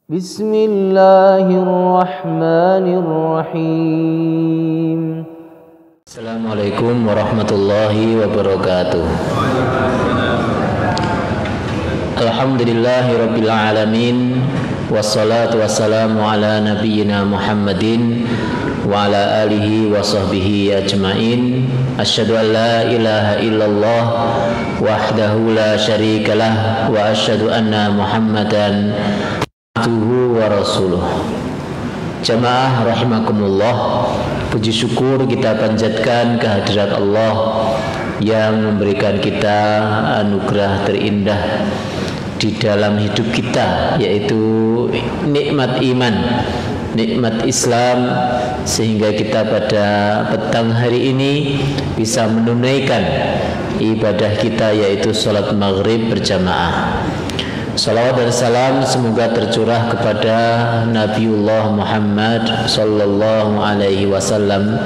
Bismillahirrahmanirrahim. Assalamualaikum warahmatullahi wabarakatuh. Alhamdulillahi rabbil alamin. Wassalatu wassalamu ala nabiyyina Muhammadin wa ala alihi wa sahbihi ajma'in. Asyhadu an la ilaha illallah wahdahu la syarikalah wa asyhadu anna Muhammadan abduhu wa rasuluh. Jamaah rahimakumullah, puji syukur kita panjatkan kehadirat Allah yang memberikan kita anugerah terindah di dalam hidup kita, yaitu nikmat iman, nikmat Islam, sehingga kita pada petang hari ini bisa menunaikan ibadah kita, yaitu sholat maghrib berjamaah. Salawat dan salam semoga tercurah kepada Nabiullah Muhammad sallallahu alaihi wasallam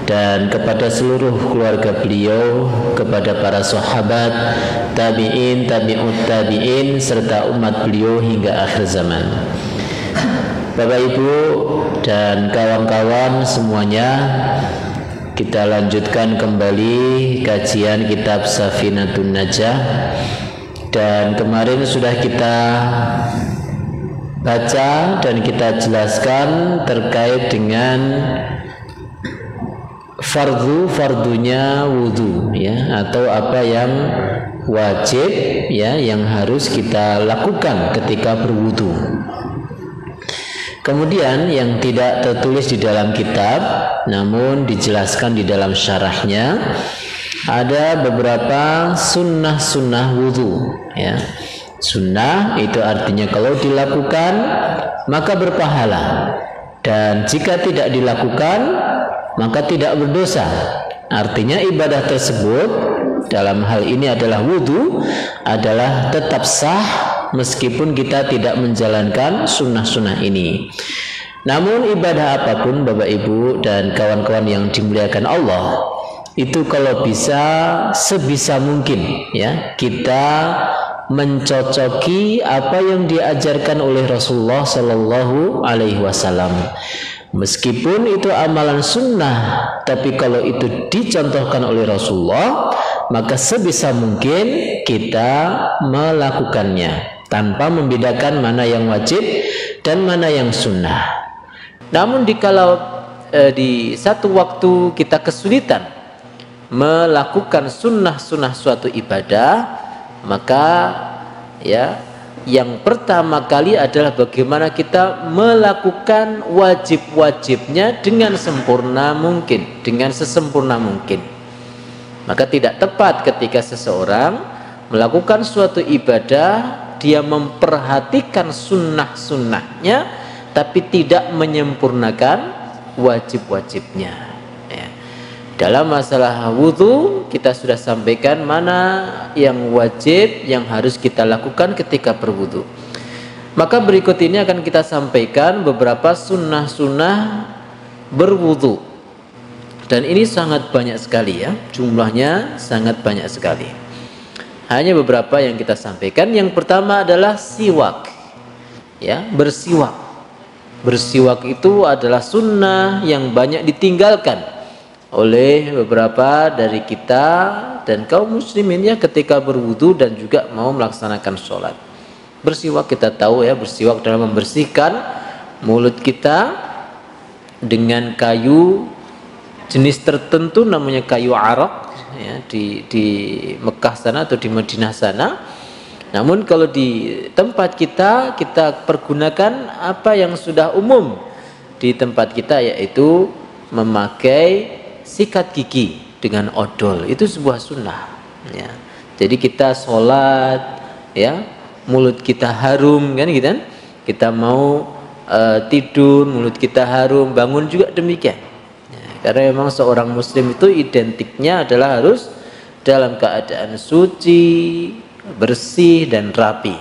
dan kepada seluruh keluarga beliau, kepada para sahabat, tabi'in, tabi'ut tabi'in, serta umat beliau hingga akhir zaman. Bapak Ibu dan kawan-kawan semuanya, kita lanjutkan kembali kajian kitab Safinatun Najah. Dan kemarin sudah kita baca dan kita jelaskan terkait dengan fardunya wudu, ya, atau apa yang wajib, ya, yang harus kita lakukan ketika berwudu. Kemudian yang tidak tertulis di dalam kitab namun dijelaskan di dalam syarahnya, ada beberapa sunnah-sunnah wudu, ya. Sunnah itu artinya kalau dilakukan maka berpahala, dan jika tidak dilakukan maka tidak berdosa. Artinya ibadah tersebut, dalam hal ini adalah wudu, adalah tetap sah meskipun kita tidak menjalankan sunnah-sunnah ini. Namun ibadah apapun Bapak Ibu dan kawan-kawan yang dimuliakan Allah, itu kalau bisa sebisa mungkin, ya, kita mencocoki apa yang diajarkan oleh Rasulullah Sallallahu Alaihi Wasallam. Meskipun itu amalan sunnah, tapi kalau itu dicontohkan oleh Rasulullah, maka sebisa mungkin kita melakukannya tanpa membedakan mana yang wajib dan mana yang sunnah. Namun dikalau di satu waktu kita kesulitan melakukan sunnah-sunnah suatu ibadah, maka, ya, yang pertama kali adalah bagaimana kita melakukan wajib-wajibnya dengan sempurna mungkin, dengan sesempurna mungkin. Maka tidak tepat ketika seseorang melakukan suatu ibadah, dia memperhatikan sunnah-sunnahnya tapi tidak menyempurnakan wajib-wajibnya. Dalam masalah wudu kita sudah sampaikan mana yang wajib yang harus kita lakukan ketika berwudu. Maka berikut ini akan kita sampaikan beberapa sunnah-sunnah berwudu. Dan ini sangat banyak sekali, ya, jumlahnya sangat banyak sekali. Hanya beberapa yang kita sampaikan. Yang pertama adalah siwak, ya, bersiwak. Bersiwak itu adalah sunnah yang banyak ditinggalkan oleh beberapa dari kita dan kaum muslimin, ya, ketika berwudu dan juga mau melaksanakan sholat. Bersiwak kita tahu, ya, bersiwak dalam membersihkan mulut kita dengan kayu jenis tertentu, namanya kayu arak, ya, di Mekah sana atau di Madinah sana. Namun kalau di tempat kita pergunakan apa yang sudah umum di tempat kita, yaitu memakai sikat gigi dengan odol. Itu sebuah sunnah, ya. Jadi kita sholat, ya, mulut kita harum, kan gitu kan? Kita mau tidur, mulut kita harum, bangun juga demikian, ya. Karena memang seorang muslim itu identiknya adalah harus dalam keadaan suci, bersih dan rapi.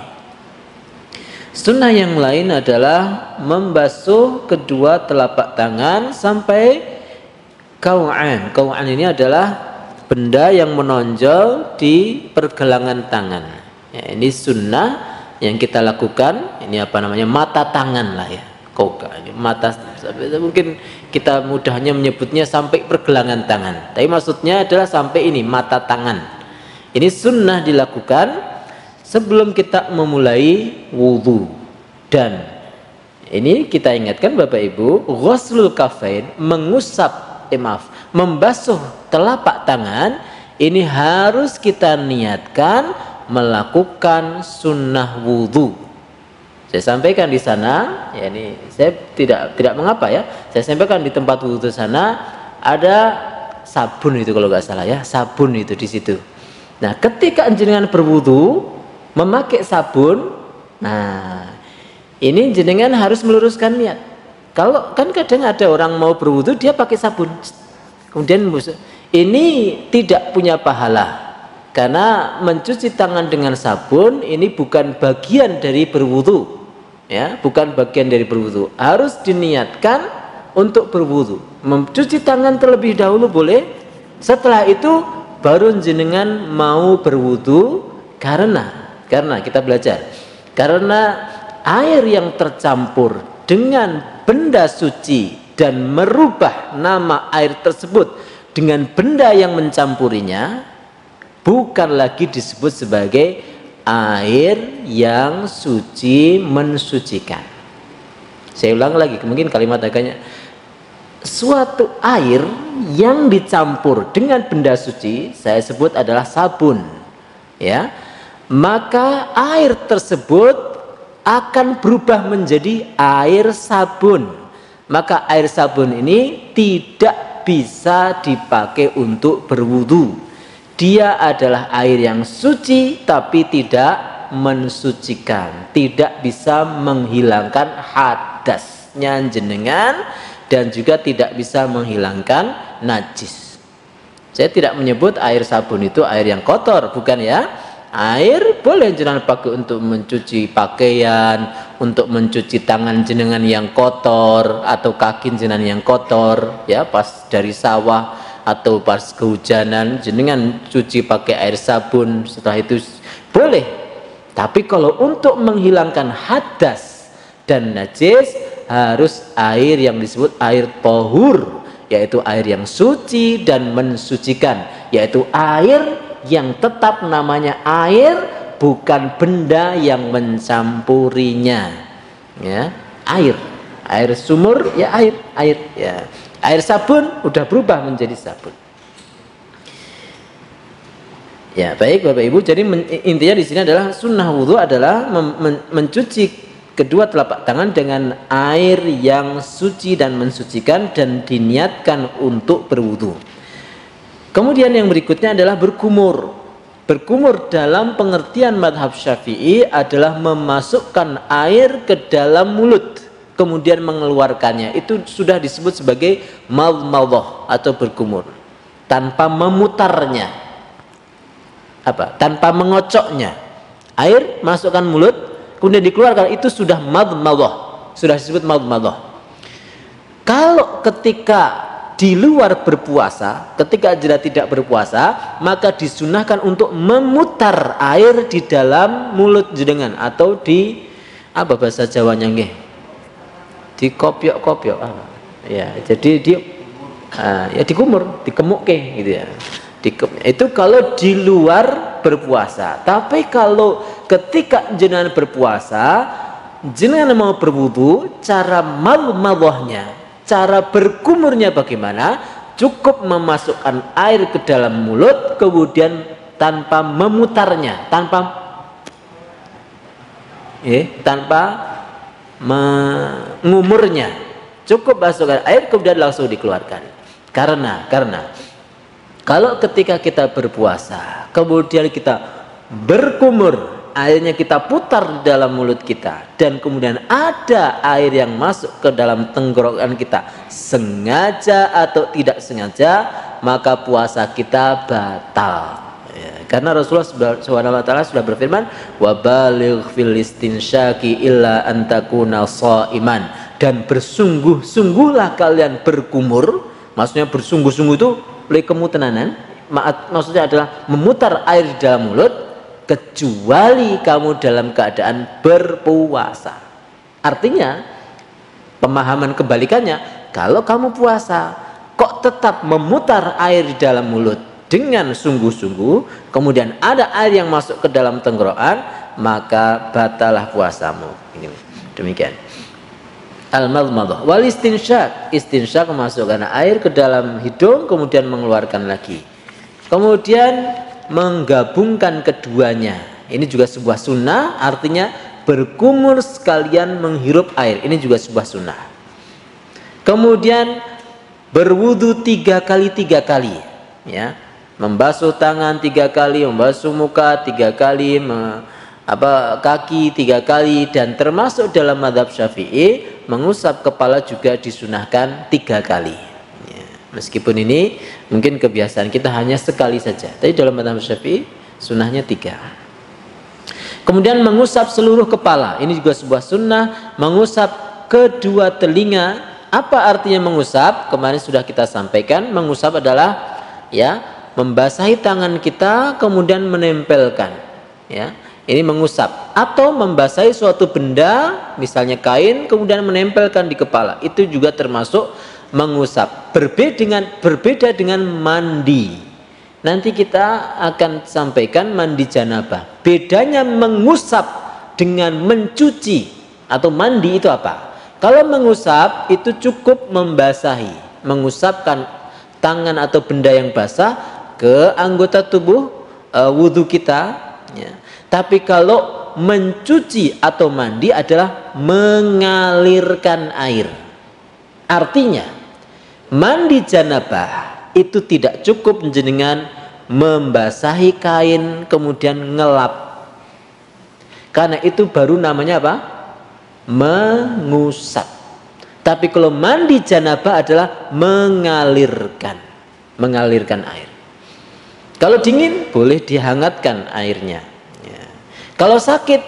Sunnah yang lain adalah membasuh kedua telapak tangan sampai kau'an. Kau'an ini adalah benda yang menonjol di pergelangan tangan. Ya, ini sunnah yang kita lakukan ini apa namanya, mata tangan lah ya, koga ini mata, mungkin kita mudahnya menyebutnya sampai pergelangan tangan, tapi maksudnya adalah sampai ini mata tangan. Ini sunnah dilakukan sebelum kita memulai wudhu. Dan ini kita ingatkan Bapak Ibu, ghuslul kafain, membasuh telapak tangan, ini harus kita niatkan melakukan sunnah wudhu. Saya sampaikan di sana, ya ini saya tidak mengapa ya, saya sampaikan di tempat wudhu sana ada sabun itu kalau nggak salah ya, sabun itu di situ. Nah, ketika jenengan berwudhu memakai sabun, nah ini jenengan harus meluruskan niat. Kalau kan kadang ada orang mau berwudhu dia pakai sabun, kemudian ini tidak punya pahala. Karena mencuci tangan dengan sabun ini bukan bagian dari berwudu, ya, bukan bagian dari berwudu. Harus diniatkan untuk berwudu. Mencuci tangan terlebih dahulu boleh. Setelah itu baru jenengan mau berwudu karena kita belajar. Karena air yang tercampur dengan benda suci dan merubah nama air tersebut dengan benda yang mencampurinya bukan lagi disebut sebagai air yang suci mensucikan. Saya ulang lagi, mungkin kalimat agaknya, suatu air yang dicampur dengan benda suci saya sebut adalah sabun, ya, maka air tersebut akan berubah menjadi air sabun. Maka air sabun ini tidak bisa dipakai untuk berwudu. Dia adalah air yang suci tapi tidak mensucikan, tidak bisa menghilangkan hadasnya jenengan dan juga tidak bisa menghilangkan najis. Saya tidak menyebut air sabun itu air yang kotor, bukan ya. Air boleh jenengan pakai untuk mencuci pakaian, untuk mencuci tangan jenengan yang kotor atau kaki jenengan yang kotor, ya, pas dari sawah atau pas kehujanan jenengan cuci pakai air sabun, setelah itu boleh. Tapi kalau untuk menghilangkan hadas dan najis harus air yang disebut air tohur, yaitu air yang suci dan mensucikan, yaitu air yang tetap namanya air, bukan benda yang mencampurinya, ya. Air sumur ya air ya. Air sabun udah berubah menjadi sabun. Ya, baik Bapak Ibu, jadi intinya di sini adalah sunnah wudhu adalah mencuci kedua telapak tangan dengan air yang suci dan mensucikan dan diniatkan untuk berwudhu. Kemudian yang berikutnya adalah berkumur. Berkumur dalam pengertian madhab Syafi'i adalah memasukkan air ke dalam mulut kemudian mengeluarkannya. Itu sudah disebut sebagai madmadah atau berkumur, tanpa memutarnya, tanpa mengocoknya. Air masukkan mulut kemudian dikeluarkan, itu sudah madmadah, sudah disebut madmadah. Kalau ketika di luar berpuasa, ketika jeda tidak berpuasa, maka disunahkan untuk memutar air di dalam mulut jenengan atau di bahasa Jawanya nggih, di kopiok-kopiok, ya, jadi ya dikumur, dikemuke gitu ya. Itu kalau di luar berpuasa. Tapi kalau ketika jenengan berpuasa, jenengan mau berwudu, cara madmadahnya, cara berkumurnya bagaimana? Cukup memasukkan air ke dalam mulut kemudian tanpa memutarnya, tanpa mengumurnya, cukup masukkan air kemudian langsung dikeluarkan. Karena kalau ketika kita berpuasa kemudian kita berkumur, airnya kita putar di dalam mulut kita dan kemudian ada air yang masuk ke dalam tenggorokan kita, sengaja atau tidak sengaja, maka puasa kita batal. Karena Rasulullah SWT sudah berfirman, wa baligh fil istinsyaki illa an takuna shaiman, dan bersungguh-sungguhlah kalian berkumur. Maksudnya bersungguh-sungguh itu lekemu tenanan, maksudnya adalah memutar air di dalam mulut kecuali kamu dalam keadaan berpuasa. Artinya pemahaman kebalikannya, kalau kamu puasa kok tetap memutar air di dalam mulut dengan sungguh-sungguh, kemudian ada air yang masuk ke dalam tenggorokan, maka batalah puasamu. Ini demikian. Al-madmadah wal istinsyaq. Istinsyaq memasukkan air ke dalam hidung kemudian mengeluarkan lagi. Kemudian menggabungkan keduanya. Ini juga sebuah sunnah, artinya berkumur sekalian menghirup air. Ini juga sebuah sunnah. Kemudian berwudu 3 kali, ya. Membasuh tangan 3 kali, membasuh muka 3 kali, kaki 3 kali, dan termasuk dalam mazhab Syafi'i mengusap kepala juga disunahkan 3 kali. Ya. Meskipun ini mungkin kebiasaan kita hanya sekali saja, tapi dalam mazhab Syafi'i sunnahnya 3. Kemudian mengusap seluruh kepala, ini juga sebuah sunnah. Mengusap kedua telinga. Apa artinya mengusap? Kemarin sudah kita sampaikan, mengusap adalah ya membasahi tangan kita kemudian menempelkan, ya. Ini mengusap, atau membasahi suatu benda, misalnya kain, kemudian menempelkan di kepala. Itu juga termasuk mengusap. Berbeda dengan mandi. Nanti kita akan sampaikan mandi janabah. Bedanya mengusap dengan mencuci atau mandi itu apa? Kalau mengusap itu cukup membasahi, mengusapkan tangan atau benda yang basah ke anggota tubuh wudhu kita, ya. Tapi kalau mencuci atau mandi adalah mengalirkan air. Artinya mandi janabah itu tidak cukup jenengan membasahi kain kemudian ngelap, karena itu baru namanya apa? Mengusap. Tapi kalau mandi janabah adalah mengalirkan air. Kalau dingin boleh dihangatkan airnya, ya. Kalau sakit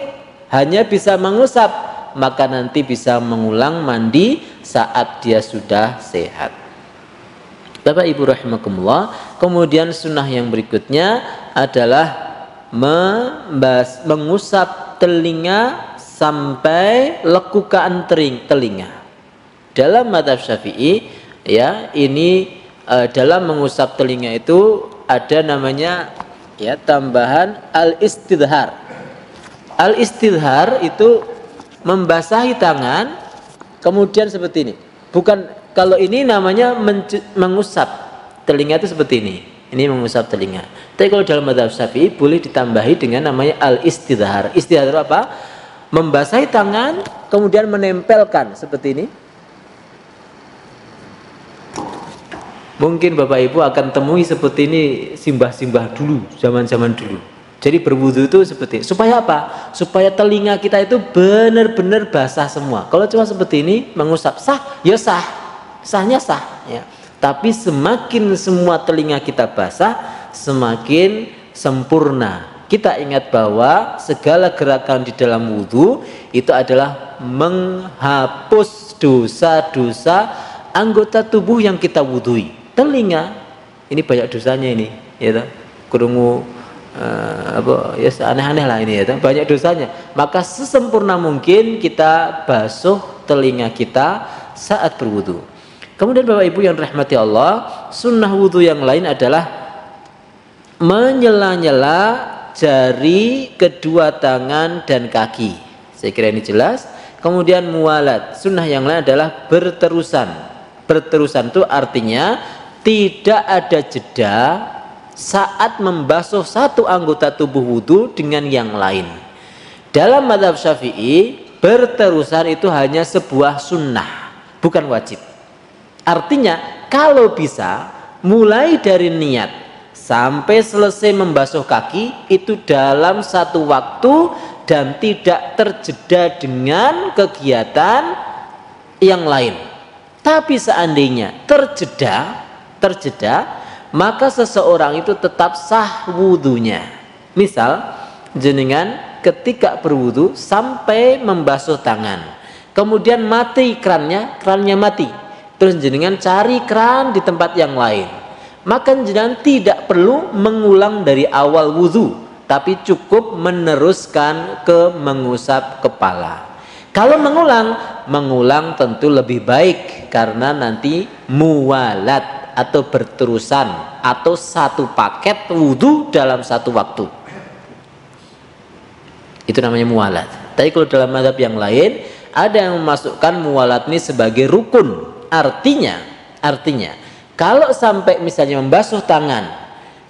hanya bisa mengusap, maka nanti bisa mengulang mandi saat dia sudah sehat. Bapak Ibu rahimakumullah. Kemudian sunnah yang berikutnya adalah mengusap telinga sampai lekukan telinga. Dalam mazhab Syafi'i, ya, ini dalam mengusap telinga itu ada namanya, ya, tambahan al-istidhar. Al-istidhar itu membasahi tangan kemudian seperti ini. Bukan, kalau ini namanya mengusap telinga itu seperti ini. Ini mengusap telinga. Tapi kalau dalam mazhab Syafi'i boleh ditambahi dengan namanya al-istidhar. Istidhar itu apa? Membasahi tangan kemudian menempelkan seperti ini. Mungkin Bapak Ibu akan temui seperti ini simbah-simbah dulu, zaman-zaman dulu. Jadi berwudu itu seperti ini. Supaya apa? Supaya telinga kita itu benar-benar basah semua. Kalau cuma seperti ini mengusap, sah, ya sah. Sahnya sah, ya. Tapi semakin semua telinga kita basah, semakin sempurna. Kita ingat bahwa segala gerakan di dalam wudu itu adalah menghapus dosa-dosa anggota tubuh yang kita wudhui. Telinga ini banyak dosanya ini, ya, kurungu ya aneh-aneh lah ini, ya, banyak dosanya. Maka sesempurna mungkin kita basuh telinga kita saat berwudu. Kemudian Bapak Ibu yang rahmati Allah, sunnah wudu yang lain adalah menyela-nyela jari kedua tangan dan kaki. Saya kira ini jelas. Kemudian mualat, sunnah yang lain adalah berterusan. Berterusan itu artinya tidak ada jeda saat membasuh satu anggota tubuh wudu dengan yang lain. Dalam mazhab Syafi'i, berterusan itu hanya sebuah sunnah, bukan wajib. Artinya kalau bisa mulai dari niat sampai selesai membasuh kaki itu dalam satu waktu dan tidak terjeda dengan kegiatan yang lain. Tapi seandainya terjeda, maka seseorang itu tetap sah wudunya. Misal jenengan ketika berwudu sampai membasuh tangan, kemudian mati kerannya mati, terus jenengan cari keran di tempat yang lain, maka jenengan tidak perlu mengulang dari awal wudu, tapi cukup meneruskan ke mengusap kepala. Kalau mengulang tentu lebih baik karena nanti muwalat atau berterusan atau satu paket wudhu dalam satu waktu. Itu namanya muwalat. Tapi kalau dalam mazhab yang lain ada yang memasukkan muwalat ini sebagai rukun. Artinya kalau sampai misalnya membasuh tangan,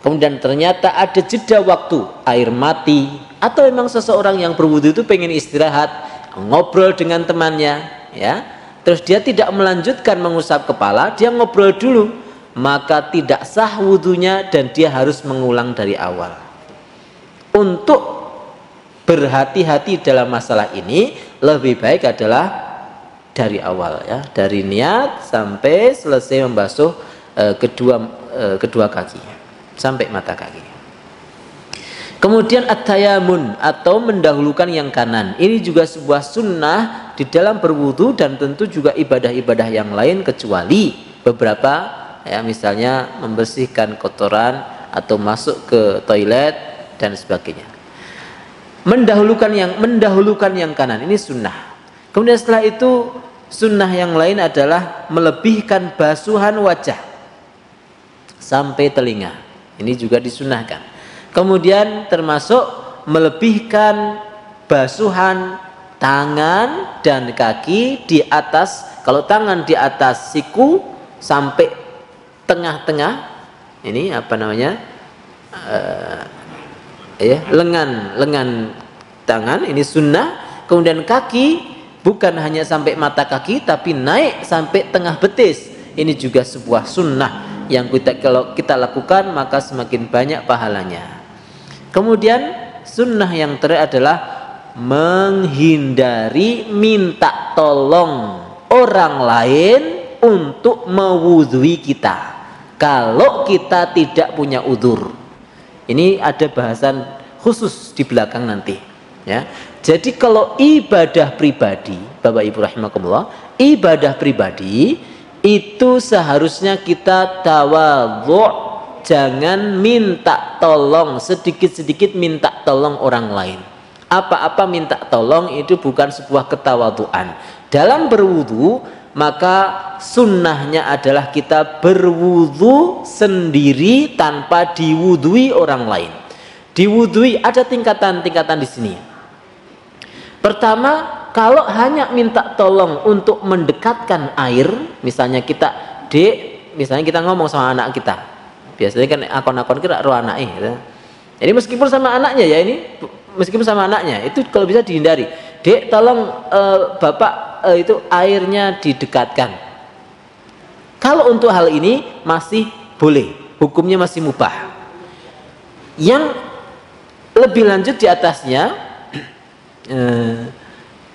kemudian ternyata ada jeda waktu, air mati, atau memang seseorang yang berwudu itu pengen istirahat, ngobrol dengan temannya, ya, terus dia tidak melanjutkan mengusap kepala, dia ngobrol dulu, maka tidak sah wudunya dan dia harus mengulang dari awal. Untuk berhati-hati dalam masalah ini lebih baik adalah dari awal, ya, dari niat sampai selesai membasuh kedua kaki sampai mata kaki. Kemudian at-tayamun atau mendahulukan yang kanan. Ini juga sebuah sunnah di dalam berwudu dan tentu juga ibadah-ibadah yang lain kecuali beberapa, ya, misalnya membersihkan kotoran atau masuk ke toilet dan sebagainya. Mendahulukan yang kanan ini sunnah. Kemudian setelah itu sunnah yang lain adalah melebihkan basuhan wajah sampai telinga. Ini juga disunnahkan. Kemudian termasuk melebihkan basuhan tangan dan kaki di atas, kalau tangan di atas siku sampai tengah-tengah, ini apa namanya, lengan tangan, ini sunnah. Kemudian kaki bukan hanya sampai mata kaki tapi naik sampai tengah betis. Ini juga sebuah sunnah yang kalau kita lakukan maka semakin banyak pahalanya. Kemudian sunnah yang terakhir adalah menghindari minta tolong orang lain untuk mewudhui kita kalau kita tidak punya udzur. Ini ada bahasan khusus di belakang nanti, ya. Jadi kalau ibadah pribadi, Bapak Ibu rahimakumullah, ibadah pribadi itu seharusnya kita tawadhu, jangan minta tolong, sedikit-sedikit minta tolong orang lain. Apa-apa minta tolong itu bukan sebuah ketawadhuan. Dalam berwudu maka sunnahnya adalah kita berwudu sendiri tanpa diwudui orang lain. Diwudui ada tingkatan-tingkatan di sini. Pertama, kalau hanya minta tolong untuk mendekatkan air, misalnya misalnya kita ngomong sama anak kita, biasanya kan akon-akon kita roh anaknya, gitu. Jadi meskipun sama anaknya, ya, ini meskipun sama anaknya itu kalau bisa dihindari. Dek, tolong bapak itu airnya didekatkan. Kalau untuk hal ini masih boleh, hukumnya masih mubah. Yang lebih lanjut di atasnya,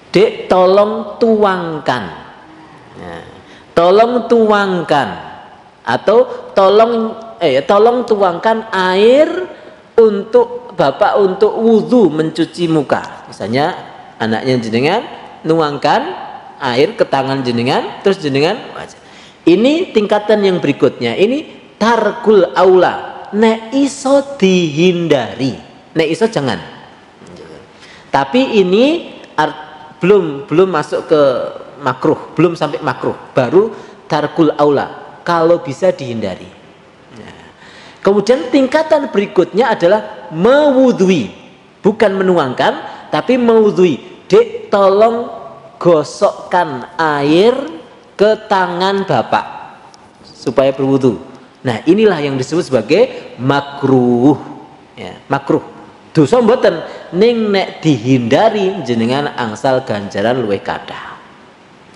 dek, tolong tuangkan, tolong tuangkan, atau tolong tuangkan air untuk bapak untuk wudhu mencuci muka. Misalnya anaknya jenengan nuangkan air ke tangan jenengan, terus jenengan wajah. Ini tingkatan yang berikutnya. Ini tarkul aula. Nek iso dihindari, nek iso jangan. Tapi ini belum masuk ke makruh, belum sampai makruh, baru tarkul aula, kalau bisa dihindari. Kemudian tingkatan berikutnya adalah mewudhui, bukan menuangkan tapi mewudhui. Dek, tolong gosokkan air ke tangan bapak supaya berwudu. Nah, inilah yang disebut sebagai makruh, ya, makruh. Dosa mboten ning nek dihindari jenengan angsal ganjaran luwih kathah.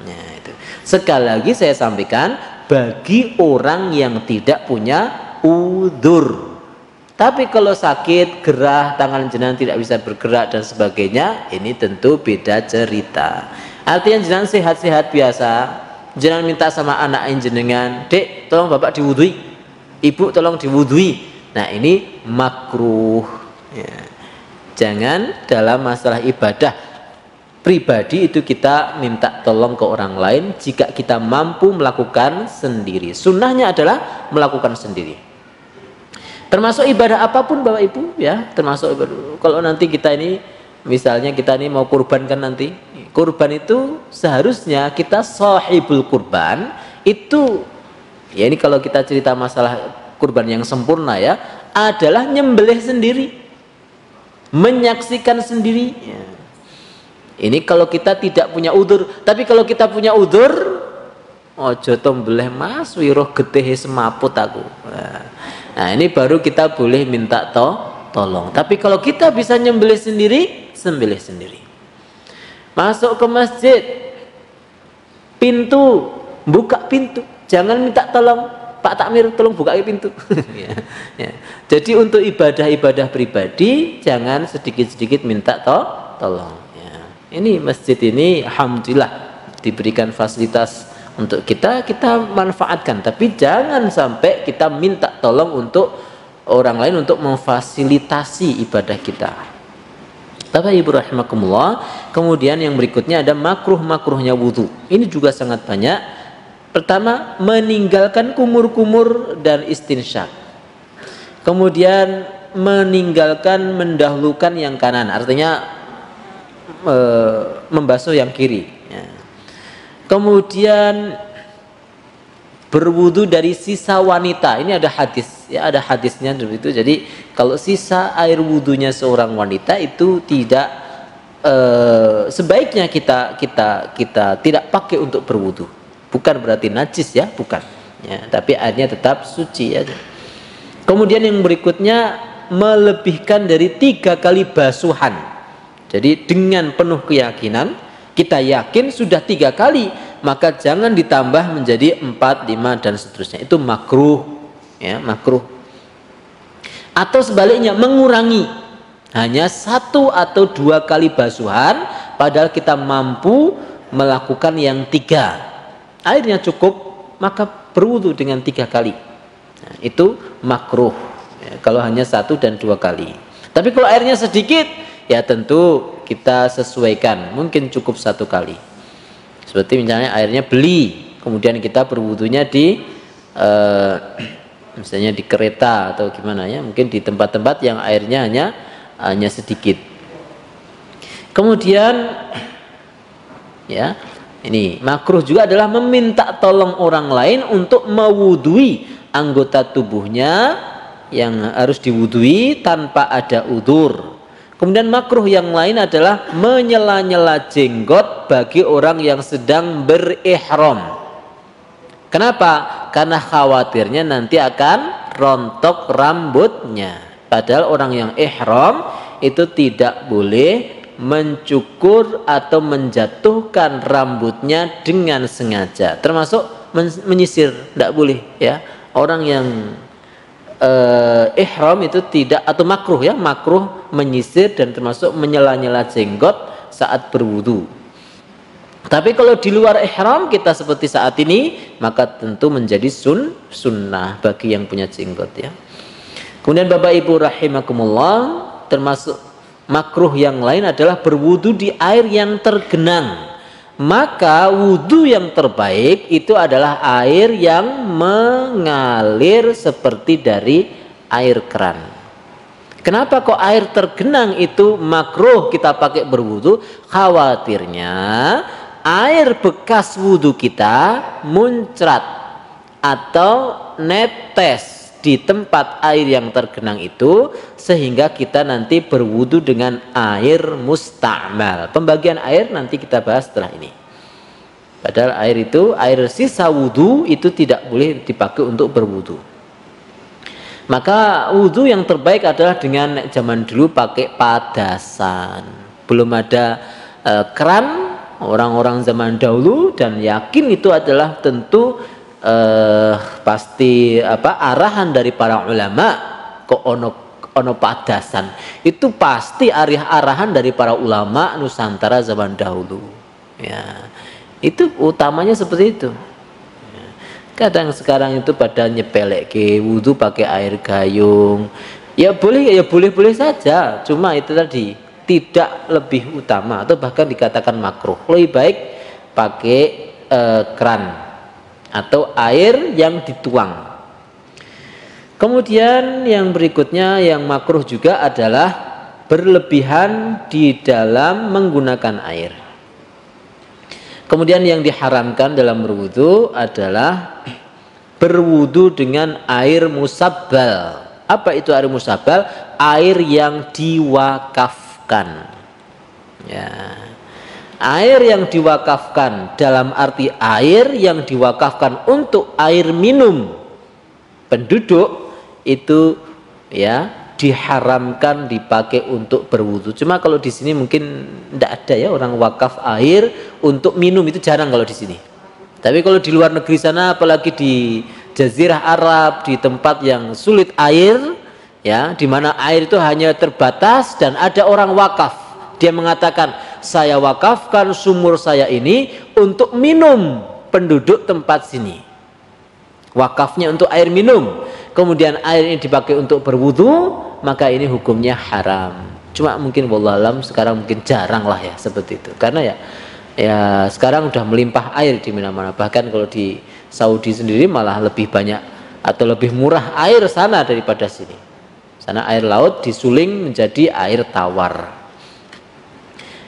Nah, itu. Sekali lagi saya sampaikan, bagi orang yang tidak punya udzur. Tapi kalau sakit, gerah, tangan jenengan tidak bisa bergerak dan sebagainya, ini tentu beda cerita. Artinya jenengan sehat-sehat biasa, jenengan minta sama anak jenengan, "Dek, tolong bapak diwudhui. Ibu tolong diwudhui." Nah, ini makruh, ya. Jangan dalam masalah ibadah pribadi itu kita minta tolong ke orang lain jika kita mampu melakukan sendiri. Sunnahnya adalah melakukan sendiri. Termasuk ibadah apapun Bapak Ibu ya, termasuk ibadah. Kalau nanti kita ini misalnya kita ini mau kurban kan nanti, kurban itu seharusnya kita sahibul kurban itu ya, ini kalau kita cerita masalah kurban yang sempurna ya, adalah nyembelih sendiri, menyaksikan sendiri ya. Ini kalau kita tidak punya udzur. Tapi kalau kita punya udzur, ojo tombeleh mas wiroh getih semaput aku. Nah ini baru kita boleh minta tolong. Tapi kalau kita bisa nyembelih sendiri, sembelih sendiri. Masuk ke masjid, pintu, buka pintu, jangan minta tolong Pak Takmir tolong buka pintu. Ya, ya. Jadi untuk ibadah-ibadah pribadi jangan sedikit-sedikit minta tolong. Ya. Ini masjid ini alhamdulillah diberikan fasilitas untuk kita manfaatkan, tapi jangan sampai kita minta tolong untuk orang lain untuk memfasilitasi ibadah kita. Bapak Ibu rahimakumullah. Kemudian yang berikutnya ada makruh-makruhnya wudu. Ini juga sangat banyak. Pertama, meninggalkan kumur-kumur dan istinsyak. Kemudian meninggalkan mendahulukan yang kanan, artinya membasuh yang kiri. Kemudian berwudu dari sisa wanita. Ini ada hadis, ya ada hadisnya begitu. Jadi kalau sisa air wudunya seorang wanita itu tidak sebaiknya kita tidak pakai untuk berwudu. Bukan berarti najis ya, bukan. Ya, tapi airnya tetap suci aja. Kemudian yang berikutnya melebihkan dari 3 kali basuhan. Jadi dengan penuh keyakinan. Kita yakin sudah 3 kali, maka jangan ditambah menjadi 4, 5 dan seterusnya. Itu makruh, ya makruh. Atau sebaliknya mengurangi hanya 1 atau 2 kali basuhan, padahal kita mampu melakukan yang 3. Airnya cukup, maka berwudu dengan 3 kali. Nah, itu makruh. Ya, kalau hanya 1 dan 2 kali. Tapi kalau airnya sedikit, ya tentu kita sesuaikan, mungkin cukup 1 kali. Seperti misalnya airnya beli, kemudian kita berwudunya di misalnya di kereta atau gimana ya, mungkin di tempat-tempat yang airnya hanya sedikit. Kemudian ya, ini makruh juga adalah meminta tolong orang lain untuk mewudui anggota tubuhnya yang harus diwudui tanpa ada udzur. Kemudian makruh yang lain adalah menyela-nyela jenggot bagi orang yang sedang berihram. Kenapa? Karena khawatirnya nanti akan rontok rambutnya. Padahal orang yang ihram itu tidak boleh mencukur atau menjatuhkan rambutnya dengan sengaja. Termasuk menyisir, tidak boleh ya. Orang yang ihram itu tidak, atau makruh ya, makruh menyisir dan termasuk menyela-nyela jenggot saat berwudu. Tapi kalau di luar ihram kita seperti saat ini, maka tentu menjadi sunnah bagi yang punya jenggot ya. Kemudian Bapak Ibu rahimakumullah, termasuk makruh yang lain adalah berwudu di air yang tergenang. Maka wudu yang terbaik itu adalah air yang mengalir seperti dari air keran. Kenapa kok air tergenang itu makruh kita pakai berwudu? Khawatirnya air bekas wudu kita muncrat atau netes di tempat air yang tergenang itu, sehingga kita nanti berwudu dengan air musta'mal. Pembagian air nanti kita bahas setelah ini. Padahal air itu, air sisa wudu itu tidak boleh dipakai untuk berwudu. Maka wudu yang terbaik adalah dengan zaman dulu pakai padasan. Belum ada keran, orang-orang zaman dahulu, dan yakin itu adalah tentu pasti arahan dari para ulama kok ono padasan. Itu pasti arahan dari para ulama Nusantara zaman dahulu. Ya, itu utamanya seperti itu. Kadang sekarang itu pada nyepelek ke wudu pakai air gayung. Ya boleh saja. Cuma itu tadi tidak lebih utama atau bahkan dikatakan makruh. Lebih baik pakai keran atau air yang dituang. Kemudian yang berikutnya yang makruh juga adalah berlebihan di dalam menggunakan air. Kemudian yang diharamkan dalam berwudu adalah berwudu dengan air musabbal. Apa itu air musabbal? Air yang diwakafkan. Ya. Air yang diwakafkan dalam arti air yang diwakafkan untuk air minum penduduk itu ya diharamkan dipakai untuk berwudu. Cuma kalau di sini mungkin tidak ada ya orang wakaf air untuk minum, itu jarang kalau di sini. Tapi kalau di luar negeri sana, apalagi di Jazirah Arab, di tempat yang sulit air, ya, di mana air itu hanya terbatas dan ada orang wakaf. Dia mengatakan, saya wakafkan sumur saya ini untuk minum penduduk tempat sini. Wakafnya untuk air minum. Kemudian air ini dipakai untuk berwudu, maka ini hukumnya haram. Cuma mungkin wallahualam sekarang mungkin jarang lah ya seperti itu. Karena ya sekarang udah melimpah air di mana-mana. Bahkan kalau di Saudi sendiri malah lebih banyak atau lebih murah air sana daripada sini. Sana air laut disuling menjadi air tawar.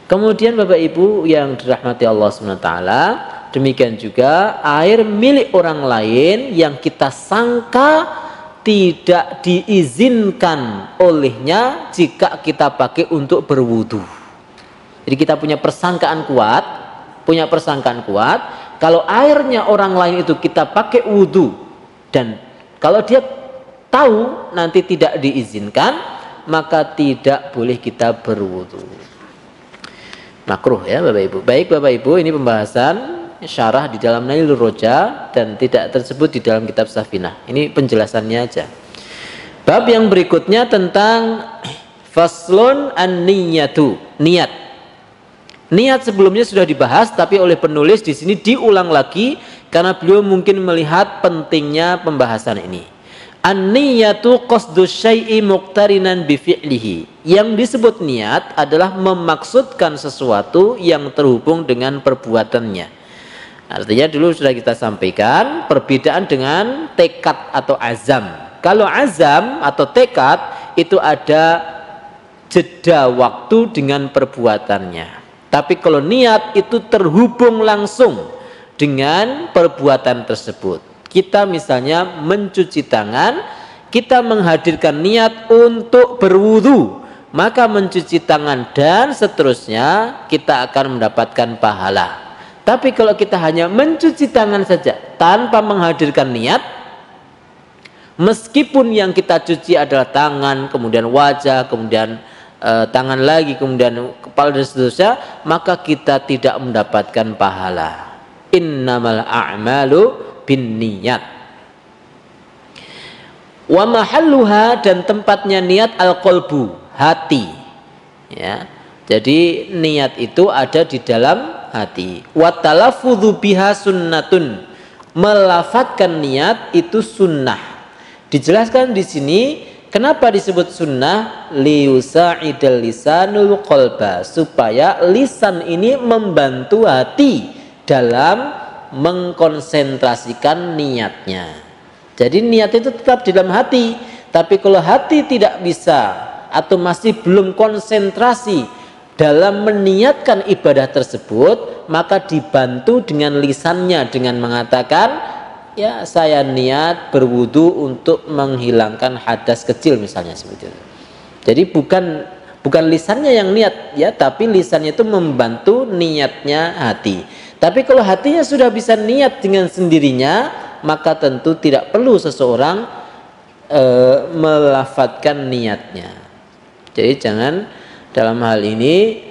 Kemudian Bapak Ibu yang dirahmati Allah SWT, demikian juga air milik orang lain yang kita sangka tidak diizinkan olehnya jika kita pakai untuk berwudu. Jadi kita punya persangkaan kuat, kalau airnya orang lain itu kita pakai wudu, dan kalau dia tahu nanti tidak diizinkan, maka tidak boleh kita berwudu. Makruh ya Bapak Ibu. Baik Bapak Ibu, ini pembahasan syarah di dalam Nailur Roja dan tidak tersebut di dalam kitab Safinah. Ini penjelasannya aja. Bab yang berikutnya tentang faslun an-niyatu, niat. Niat sebelumnya sudah dibahas, tapi oleh penulis di sini diulang lagi karena beliau mungkin melihat pentingnya pembahasan ini. An-niyatu qasdu syai'i muqtarinan bi fi'lihi. Yang disebut niat adalah memaksudkan sesuatu yang terhubung dengan perbuatannya. Artinya dulu sudah kita sampaikan perbedaan dengan tekad atau azam. Kalau azam atau tekad itu ada jeda waktu dengan perbuatannya. Tapi kalau niat itu terhubung langsung dengan perbuatan tersebut. Kita misalnya mencuci tangan, kita menghadirkan niat untuk berwudu, maka mencuci tangan dan seterusnya kita akan mendapatkan pahala. Tapi kalau kita hanya mencuci tangan saja tanpa menghadirkan niat, meskipun yang kita cuci adalah tangan, kemudian wajah, kemudian tangan lagi, kemudian kepala dan seterusnya, maka kita tidak mendapatkan pahala. Innamal a'malu bin niat. Wa mahalluha, dan tempatnya niat al-qalbu, hati. Ya. Jadi niat itu ada di dalam hati. Wa talaffudzu biha sunnatun. Melafatkan niat itu sunnah. Dijelaskan di sini kenapa disebut sunnah, liyusa'idal lisanul qalba, supaya lisan ini membantu hati dalam mengkonsentrasikan niatnya. Jadi niat itu tetap di dalam hati, tapi kalau hati tidak bisa atau masih belum konsentrasi dalam meniatkan ibadah tersebut, maka dibantu dengan lisannya dengan mengatakan, ya saya niat berwudu untuk menghilangkan hadas kecil misalnya seperti itu. Jadi bukan lisannya yang niat ya, tapi lisannya itu membantu niatnya hati. Tapi kalau hatinya sudah bisa niat dengan sendirinya, maka tentu tidak perlu seseorang melafadzkan niatnya. Jadi jangan dalam hal ini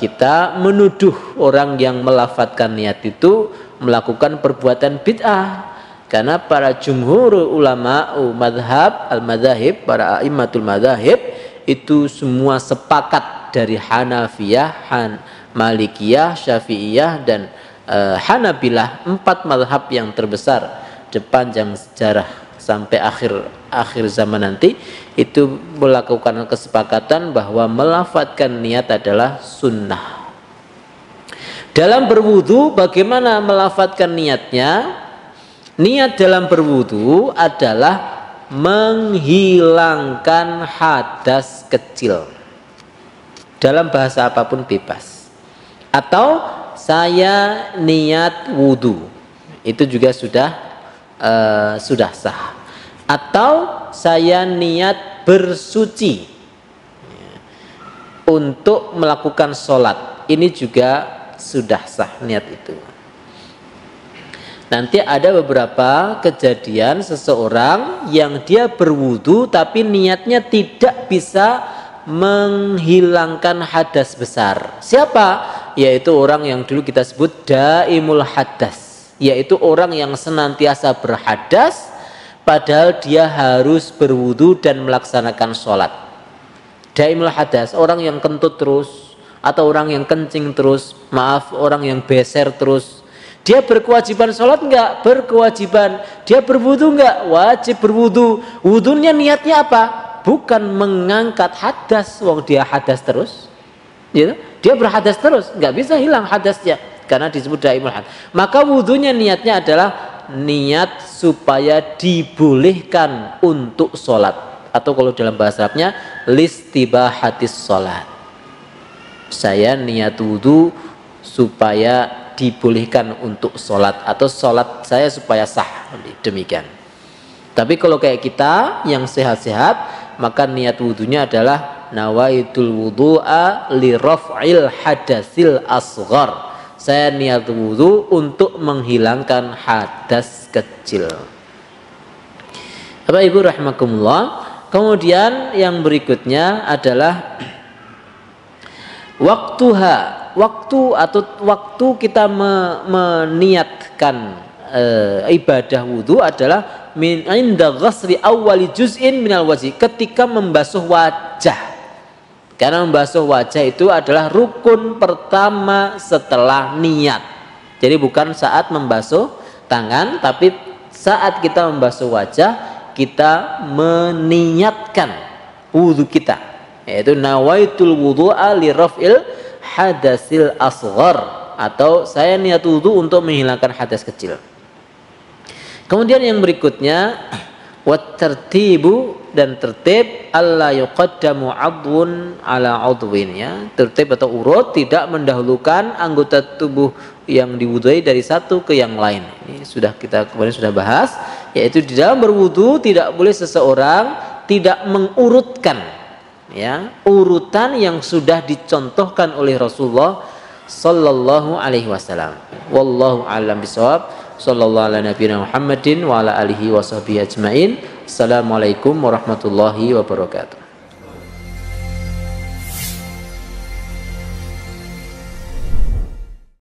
kita menuduh orang yang melafadzkan niat itu melakukan perbuatan bid'ah. Karena para jumhur ulama madhab al-madhahib, para a'immatul madhahib itu semua sepakat dari Hanafiyah, Malikiyah, Syafi'iyah dan Hanabilah, 4 mazhab yang terbesar sepanjang sejarah sampai akhir zaman nanti, itu melakukan kesepakatan bahwa melafadzkan niat adalah sunnah. Dalam berwudu bagaimana melafadzkan niatnya? Niat dalam berwudu adalah menghilangkan hadas kecil. Dalam bahasa apapun bebas. Atau saya niat wudu, itu juga sudah sah. Atau saya niat bersuci untuk melakukan sholat, ini juga sudah sah niat itu. Nanti ada beberapa kejadian seseorang yang dia berwudu tapi niatnya tidak bisa menghilangkan hadas besar. Siapa? Yaitu orang yang dulu kita sebut daimul hadas, yaitu orang yang senantiasa berhadas padahal dia harus berwudu dan melaksanakan sholat. Daimul hadas, orang yang kentut terus atau orang yang kencing terus, orang yang beser terus. Dia berkewajiban sholat enggak? Berkewajiban. Dia berwudu enggak? Wajib berwudu. Wudunya niatnya apa? Bukan mengangkat hadas, wong dia hadas terus. Gitu? Dia berhadas terus, enggak bisa hilang hadasnya karena disebut daimul hadas. Maka wudunya niatnya adalah niat supaya dibolehkan untuk sholat, atau kalau dalam bahasa Arabnya listibahatis sholat. Saya niat wudu supaya dibolehkan untuk sholat, atau sholat saya supaya sah, demikian. Tapi kalau kayak kita yang sehat-sehat, maka niat wudunya adalah nawaitul wudu'a li raf'il hadasil asghar. Saya niat wudu untuk menghilangkan hadas kecil. Bapak Ibu rahimakumullah. Kemudian yang berikutnya adalah waktu kita meniatkan ibadah wudu adalah min inda ghasri awwali juz'in minal wajhi, ketika membasuh wajah. Karena membasuh wajah itu adalah rukun pertama setelah niat. Jadi bukan saat membasuh tangan, tapi saat kita membasuh wajah kita meniatkan wudu kita, yaitu nawaitul wudu'a li raf'il hadasil asghar, atau saya niat wudu untuk menghilangkan hadas kecil. Kemudian yang berikutnya wat tertibu, dan tertib alla yuqaddamu adwun ala adwin, ya. Tertib atau urut, tidak mendahulukan anggota tubuh yang diwudui dari satu ke yang lain. Ini sudah kita kemarin sudah bahas, yaitu di dalam berwudu tidak boleh seseorang tidak mengurutkan, ya, urutan yang sudah dicontohkan oleh Rasulullah sallallahu alaihi wasallam. Wallahu a'lam bishawab. Sallallahu ala nabiyina Muhammadin wa ala alihi wa sahbihi ajmain. Assalamualaikum warahmatullahi wabarakatuh.